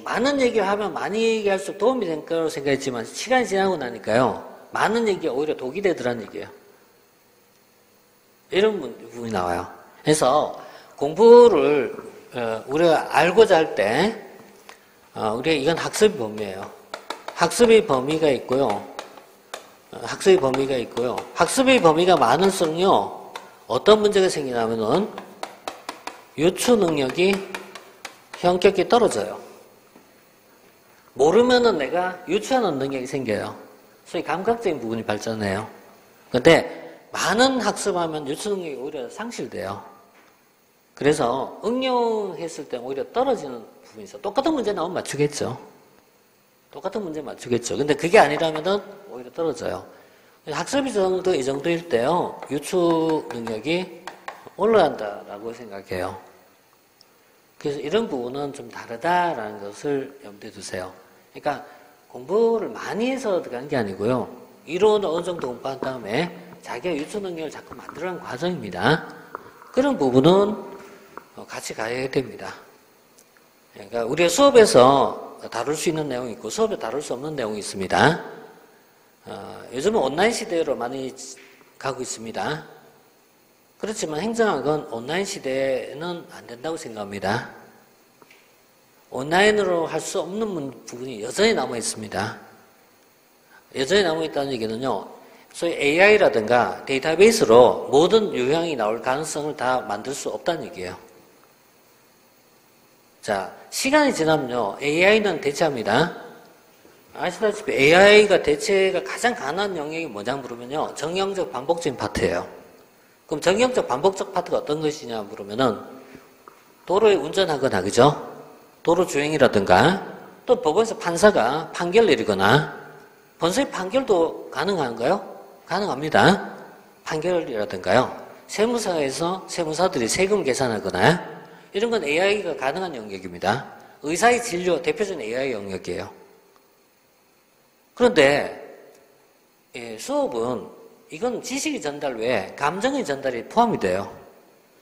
많은 얘기를 하면 많이 얘기할수록 도움이 될 거라고 생각했지만 시간이 지나고 나니까요, 많은 얘기가 오히려 독이 되더라는 얘기예요. 이런 부분이 나와요. 그래서 공부를 우리가 알고자 할 때 우리가 이건 학습의 범위예요. 학습의 범위가 있고요. 학습의 범위가 많을수록요, 어떤 문제가 생기냐면은 유추 능력이 현격히 떨어져요. 모르면은 내가 유추하는 능력이 생겨요. 소위 감각적인 부분이 발전해요. 근데 많은 학습하면 유추 능력이 오히려 상실돼요. 그래서 응용했을 때 오히려 떨어지는 부분이 있어요. 똑같은 문제 나오면 맞추겠죠. 근데 그게 아니라면은 오히려 떨어져요. 학습이 이 정도일 때요, 유추 능력이 올라간다라고 생각해요. 그래서 이런 부분은 좀 다르다라는 것을 염두에 두세요. 그러니까 공부를 많이 해서 들어간 게 아니고요, 이론을 어느 정도 공부한 다음에 자기가 유추 능력을 자꾸 만들어가는 과정입니다. 그런 부분은 같이 가야 됩니다. 그러니까 우리가 수업에서 다룰 수 있는 내용이 있고 수업에 다룰 수 없는 내용이 있습니다. 요즘은 온라인 시대로 많이 가고 있습니다. 그렇지만 행정학은 온라인 시대는 안 된다고 생각합니다. 온라인으로 할 수 없는 부분이 여전히 남아 있습니다. 여전히 남아 있다는 얘기는요, 소위 AI라든가 데이터베이스로 모든 유형이 나올 가능성을 다 만들 수 없다는 얘기예요. 자, 시간이 지나면요, AI는 대체합니다. 아시다시피 AI가 대체가 가장 가능한 영역이 뭐냐 물으면요, 정형적 반복적인 파트예요. 그럼 정형적 반복적 파트가 어떤 것이냐 물으면은 도로에 운전하거나, 그죠? 도로 주행이라든가, 또 법원에서 판사가 판결 내리거나, 본서의 판결도 가능한가요? 가능합니다. 판결이라든가요. 세무사에서 세무사들이 세금 계산하거나, 이런 건 AI가 가능한 영역입니다. 의사의 진료 대표적인 AI 영역이에요. 그런데 수업은 이건 지식의 전달 외에 감정의 전달이 포함이 돼요.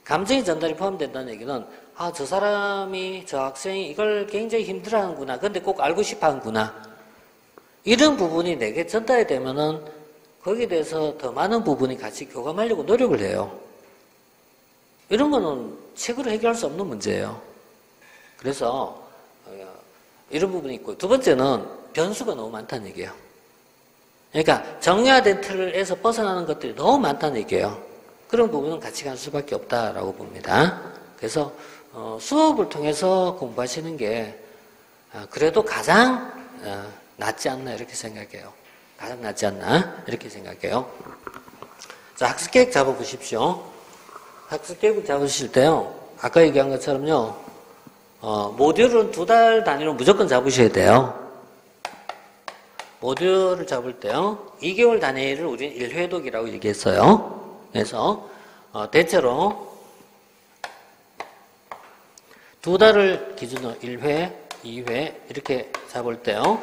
감정의 전달이 포함된다는 얘기는 저 사람이, 저 학생이 이걸 굉장히 힘들어하는구나. 근데 꼭 알고 싶어하는구나. 이런 부분이 내게 전달이 되면은 거기에 대해서 더 많은 부분이 같이 교감하려고 노력을 해요. 이런 거는 책으로 해결할 수 없는 문제예요. 그래서 이런 부분이 있고, 두 번째는 변수가 너무 많다는 얘기예요. 그러니까 정리화된 틀에서 벗어나는 것들이 너무 많다는 얘기예요. 그런 부분은 같이 갈 수밖에 없다라고 봅니다. 그래서 수업을 통해서 공부하시는 게 그래도 가장 낫지 않나 이렇게 생각해요. 가장 낫지 않나 이렇게 생각해요. 자, 학습계획 잡아보십시오. 학습계획을 잡으실 때요, 아까 얘기한 것처럼요, 모듈은 2달 단위로 무조건 잡으셔야 돼요. 모듈을 잡을 때요, 2개월 단위를 우리는 1회독이라고 얘기했어요. 그래서 대체로 2달을 기준으로 1회, 2회 이렇게 잡을 때요,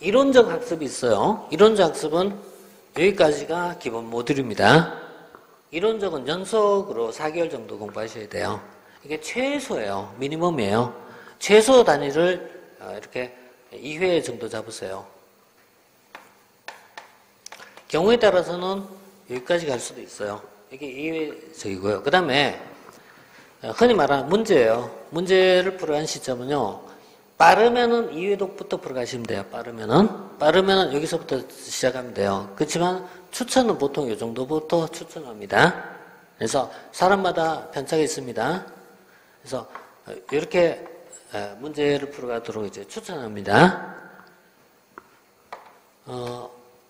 이론적 학습이 있어요. 이론적 학습은 여기까지가 기본 모듈입니다. 이론적은 연속으로 4개월 정도 공부하셔야 돼요. 이게 최소예요. 미니멈이에요. 최소 단위를 이렇게 2회 정도 잡으세요. 경우에 따라서는 여기까지 갈 수도 있어요. 이게 2회적이고요. 그 다음에 흔히 말하는 문제예요. 문제를 풀어간 시점은요, 빠르면은 2회독부터 풀어가시면 돼요. 빠르면은 여기서부터 시작하면 돼요. 그렇지만 추천은 보통 이 정도부터 추천합니다. 그래서 사람마다 편차가 있습니다. 그래서 이렇게 문제를 풀어가도록 이제 추천합니다.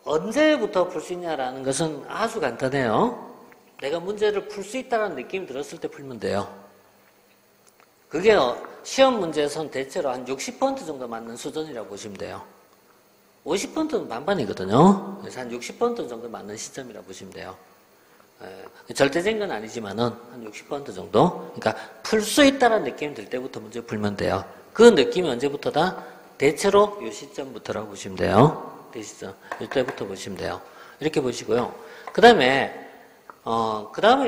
언제부터 풀 수 있냐라는 것은 아주 간단해요. 내가 문제를 풀 수 있다는 느낌이 들었을 때 풀면 돼요. 그게 시험 문제에서는 대체로 한 60% 정도 맞는 수준이라고 보시면 돼요. 50%는 반반이거든요. 그래서 한 60% 정도 맞는 시점이라고 보시면 돼요. 절대적인 건 아니지만은 한 60% 정도. 그러니까 풀 수 있다는 느낌이 들 때부터 문제 풀면 돼요. 그 느낌이 언제부터다? 대체로 이 시점부터라고 보시면 돼요. 시점. 이때부터 보시면 돼요. 이렇게 보시고요. 그 다음에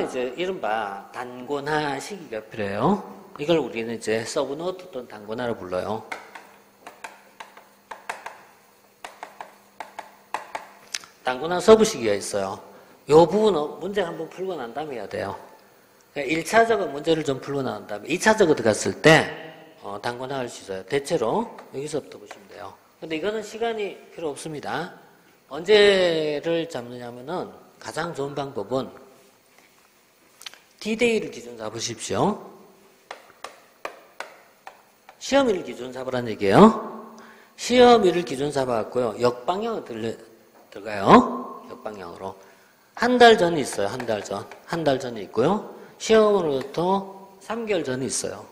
이제 이른바 단권화 시기가 필요해요. 이걸 우리는 이제 서브노트 또는 단권화로 불러요. 단권화 서브 시기가 있어요. 이 부분은 문제 한번 풀고 난 다음에 해야 돼요. 그러니까 1차적으로 문제를 좀 풀고 난 다음에 2차적으로 들어갔을 때 단권화 할 수 있어요. 대체로 여기서부터 보시면 돼요. 근데 이거는 시간이 필요 없습니다. 언제를 잡느냐면은 가장 좋은 방법은 D-Day를 기준 잡으십시오. 시험일을 기준 잡으라는 얘기예요. 시험일을 기준 잡아갖고요. 역방향으로 들어가요. 역방향으로. 한 달 전이 있어요. 한 달 전. 한 달 전이 있고요. 시험으로부터 3개월 전이 있어요.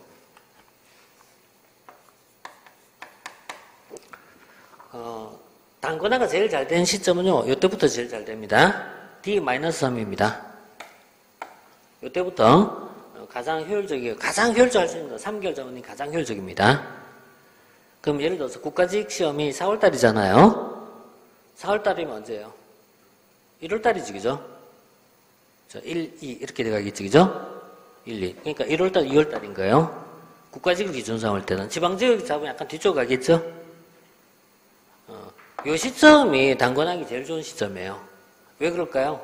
단권화가 제일 잘 된 시점은요, 이때부터 제일 잘 됩니다. D-3입니다. 이때부터 가장 효율적이에요. 가장 효율적할 수 있는 건 3개월 전이 가장 효율적입니다. 그럼 예를 들어서 국가직 시험이 4월달이잖아요. 4월달이면 언제예요? 1월달이지, 그죠? 1, 2 이렇게 돼가겠지, 그죠? 1, 2. 그러니까 1월달, 2월달인 거예요. 국가직을 기준 삼을 때는. 지방직을 잡으면 약간 뒤쪽 가겠죠? 이 시점이 단권하기 제일 좋은 시점이에요. 왜 그럴까요?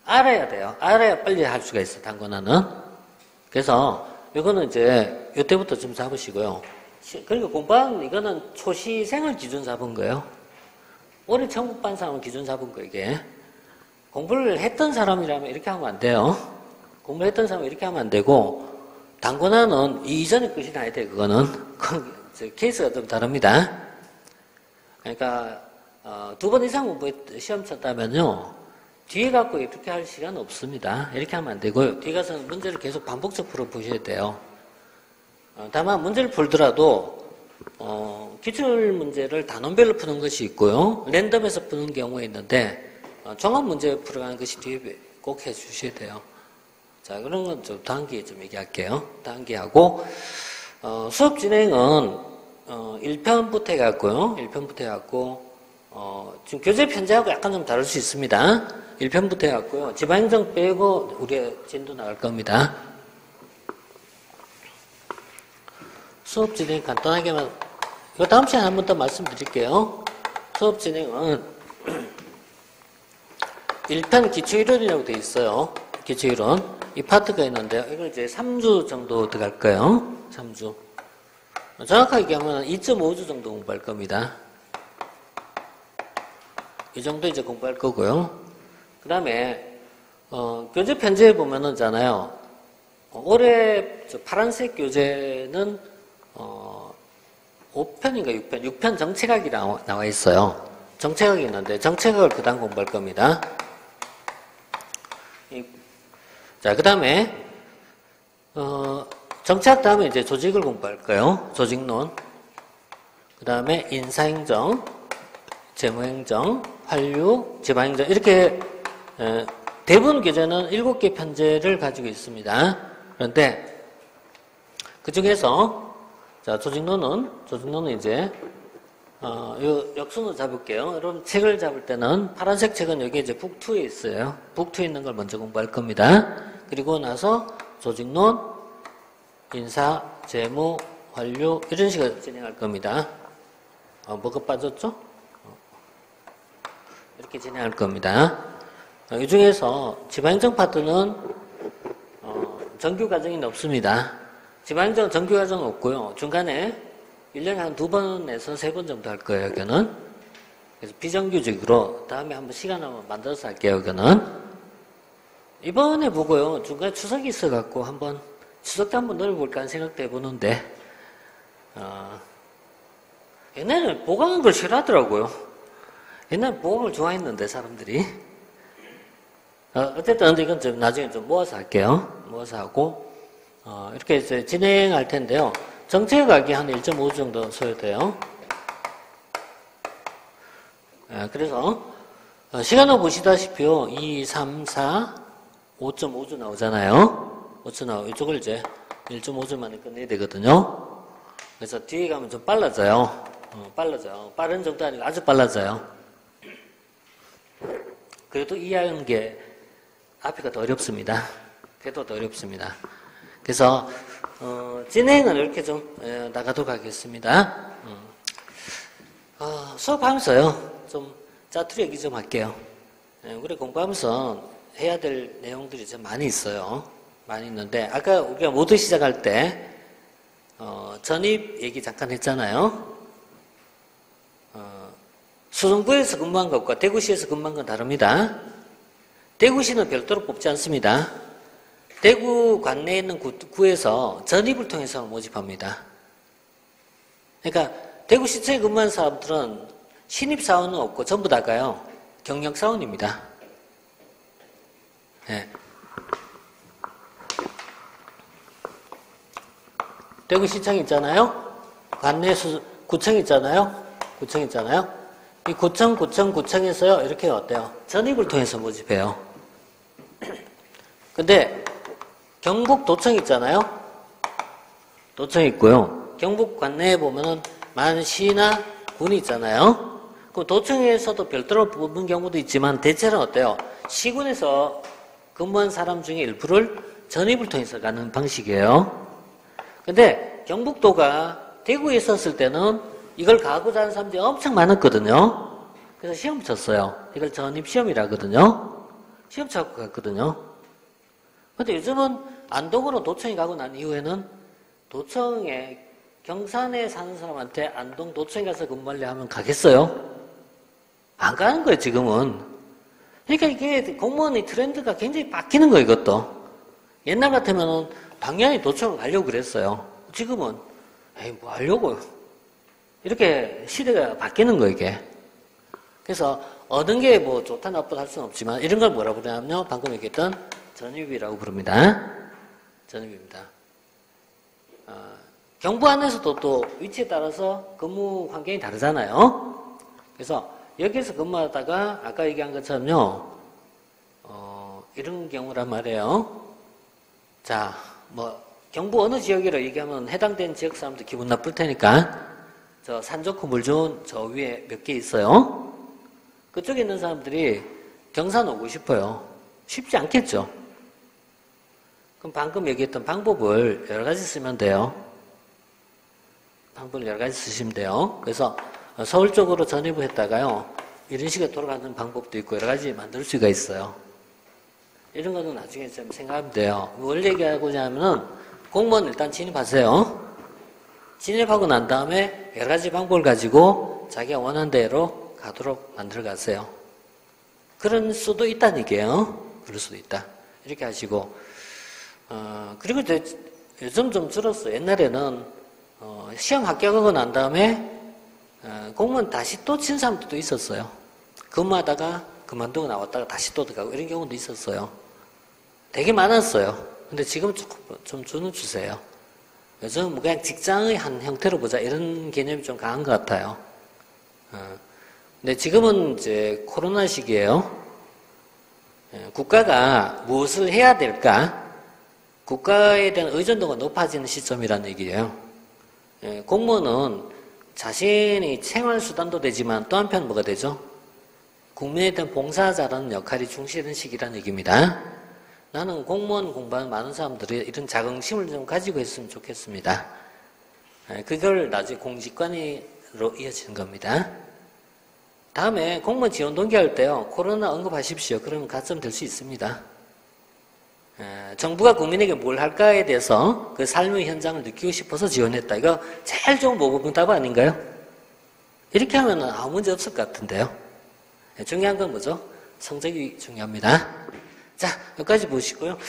알아야 돼요. 알아야 빨리 할 수가 있어, 단권화는. 그래서 이거는 이제 이때부터 좀 잡으시고요. 그리고 공부하는 이거는 초시생을 기준 잡은 거예요. 올해 처음 공부한 사람을 기준 잡은 거 이게. 공부를 했던 사람이라면 이렇게 하면 안 돼요. 공부를 했던 사람은 이렇게 하면 안 되고 단권화는 이전의 끝이 나야 돼. 그거는 케이스가 좀 다릅니다. 그러니까 2번 이상 시험 쳤다면요. 뒤에 갖고 이렇게 할 시간 없습니다. 이렇게 하면 안 되고요. 뒤에 가서는 문제를 계속 반복적으로 풀어보셔야 돼요. 다만 문제를 풀더라도 기출문제를 단원별로 푸는 것이 있고요. 랜덤에서 푸는 경우가 있는데 종합문제 풀어가는 것이 뒤에 꼭 해주셔야 돼요. 자, 그런 건 좀 다음 기회에 좀 얘기할게요. 다음 기회 하고 수업 진행은 1편부터 해갖고요. 1편부터 해갖고 지금 교재 편제하고 약간 좀 다를 수 있습니다. 1편부터 해갖고요. 지방행정 빼고 우리 진도 나갈 겁니다. 수업 진행 간단하게만 이거 다음 시간에 한 번 더 말씀드릴게요. 수업 진행은 1편 기초이론이라고 되어 있어요. 기초이론. 이 파트가 있는데요. 이걸 이제 3주 정도 들어갈 거예요. 3주. 정확하게 얘기하면 2.5주 정도 공부할 겁니다. 이 정도 이제 공부할 거고요. 그 다음에, 교재 편제해 보면은 있잖아요. 올해 파란색 교재는, 5편인가 6편? 6편 정책학이 나와 있어요. 정책학이 있는데, 정책학을 그 다음 공부할 겁니다. 자, 그 다음에, 정책학 다음에 이제 조직을 공부할 거예요. 조직론. 그 다음에 인사행정, 재무행정, 환류, 지방행정. 이렇게, 대부분 교재는 7개 편제를 가지고 있습니다. 그런데, 그 중에서, 자, 조직론은 이제, 요 역순으로 잡을게요. 여러분 책을 잡을 때는 파란색 책은 여기 이제 북2에 있어요. 북2에 있는 걸 먼저 공부할 겁니다. 그리고 나서 조직론, 인사, 재무, 환류 이런 식으로 진행할 겁니다. 뭐가 빠졌죠? 이렇게 진행할 겁니다. 이 중에서 지방행정 파트는 정규 과정이 없습니다. 지방행정 정규 과정은 없고요. 중간에 1년에 한 2번에서 3번 정도 할 거예요, 여기는. 그래서 비정규직으로 다음에 한번 시간 한번 만들어서 할게요, 여기는. 이번에 보고요. 중간에 추석이 있어갖고 한번 추석 때 한번 노려볼까 하는 생각도 해보는데, 옛날에는 보강한 걸 싫어하더라고요. 옛날에 보강을 좋아했는데, 사람들이. 어쨌든, 이건 좀 나중에 좀 모아서 할게요. 모아서 하고, 이렇게 이제 진행할 텐데요. 정체각이 한 1.5 정도 소요돼요. 그래서, 시간을 보시다시피요. 2, 3, 4, 5.5주 나오잖아요. 5주 나오고, 이쪽을 이제 1.5주 만에 끝내야 되거든요. 그래서 뒤에 가면 좀 빨라져요. 빨라져요. 빠른 정도 아니고 아주 빨라져요. 그래도 이해하는 게 앞에가 더 어렵습니다. 그래도 더 어렵습니다. 그래서, 진행은 이렇게 좀 나가도록 하겠습니다. 수업하면서요. 좀 짜투리 얘기 좀 할게요. 우리 공부하면서 해야 될 내용들이 좀 많이 있어요. 많이 있는데, 아까 우리가 모두 시작할 때, 전입 얘기 잠깐 했잖아요. 수성구에서 근무한 것과 대구시에서 근무한 건 다릅니다. 대구시는 별도로 뽑지 않습니다. 대구 관내에 있는 구에서 전입을 통해서 모집합니다. 그러니까 대구시청에 근무한 사람들은 신입사원은 없고 전부 다가요. 경력사원입니다. 네. 대구시청 있잖아요. 관내 구청 있잖아요. 구청 있잖아요. 이 구청에서요. 이렇게 어때요? 전입을 통해서 모집해요. 근데 경북도청 있잖아요. 도청 있고요. 경북 관내에 보면은 만시나 군이 있잖아요. 그 도청에서도 별도로 뽑는 경우도 있지만 대체는 어때요? 시군에서 근무한 사람 중에 일부를 전입을 통해서 가는 방식이에요. 근데 경북도가 대구에 있었을 때는 이걸 가고자 하는 사람들이 엄청 많았거든요. 그래서 시험 쳤어요. 이걸 전입시험이라 하거든요. 시험 쳐갖고 갔거든요. 근데 요즘은 안동으로 도청에 가고 난 이후에는 도청에 경산에 사는 사람한테 안동 도청에 가서 근무하려 하면 가겠어요? 안 가는 거예요, 지금은. 그러니까 이게 공무원의 트렌드가 굉장히 바뀌는 거예요, 이것도. 옛날 같으면은 당연히 도청을 가려고 그랬어요. 지금은, 에이, 뭐 하려고요. 이렇게 시대가 바뀌는 거예요, 이게. 그래서 얻은 게 뭐 좋다, 나쁘다 할 수는 없지만 이런 걸 뭐라 부르냐면요. 방금 얘기했던 전입이라고 부릅니다. 전입입니다. 경부 안에서도 또 위치에 따라서 근무 환경이 다르잖아요. 그래서 여기에서 근무하다가 아까 얘기한 것처럼요. 이런 경우란 말이에요. 자, 뭐 경부 어느 지역이라 얘기하면 해당되는 지역 사람들 기분 나쁠 테니까 저 산 좋고 물 좋은 저 위에 몇 개 있어요. 그쪽에 있는 사람들이 경산 오고 싶어요. 쉽지 않겠죠. 그럼 방금 얘기했던 방법을 여러 가지 쓰면 돼요. 방법을 여러 가지 쓰시면 돼요. 그래서 서울 쪽으로 전입을 했다가요. 이런 식으로 돌아가는 방법도 있고 여러 가지 만들 수가 있어요. 이런 거는 나중에 좀 생각하면 돼요. 뭘 얘기하고자 하면은 공무원 일단 진입하세요. 진입하고 난 다음에 여러 가지 방법을 가지고 자기가 원하는 대로 가도록 만들어 가세요. 그럴 수도 있다는 얘기예요. 그럴 수도 있다. 이렇게 하시고, 그리고 이제 요즘 좀 줄었어요. 옛날에는, 시험 합격하고 난 다음에, 공무원 다시 또 친 사람들도 있었어요. 근무하다가 그만두고 나왔다가 다시 또 들어가고 이런 경우도 있었어요. 되게 많았어요. 근데 지금 조금 좀 주는 추세예요. 요즘 그냥 직장의 한 형태로 보자 이런 개념이 좀 강한 것 같아요. 근데 지금은 이제 코로나 시기예요. 국가가 무엇을 해야 될까? 국가에 대한 의존도가 높아지는 시점이라는 얘기예요. 공무원은 자신이 생활수단도 되지만 또 한편 뭐가 되죠? 국민에 대한 봉사자라는 역할이 중시되는 시기라는 얘기입니다. 나는 공무원 공부하는 많은 사람들이 이런 자긍심을 좀 가지고 있으면 좋겠습니다. 그걸 나중에 공직관리로 이어지는 겁니다. 다음에 공무원 지원 동기할 때요. 코로나 언급하십시오. 그러면 가점 될 수 있습니다. 정부가 국민에게 뭘 할까에 대해서 그 삶의 현장을 느끼고 싶어서 지원했다. 이거 제일 좋은 모범답 아닌가요? 이렇게 하면 아무 문제 없을 것 같은데요. 중요한 건 뭐죠? 성적이 중요합니다. 자, 여기까지 보시고요.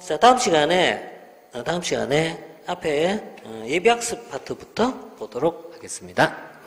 자, 다음 시간에 다음 시간에 앞에 예비학습 파트부터 보도록 하겠습니다.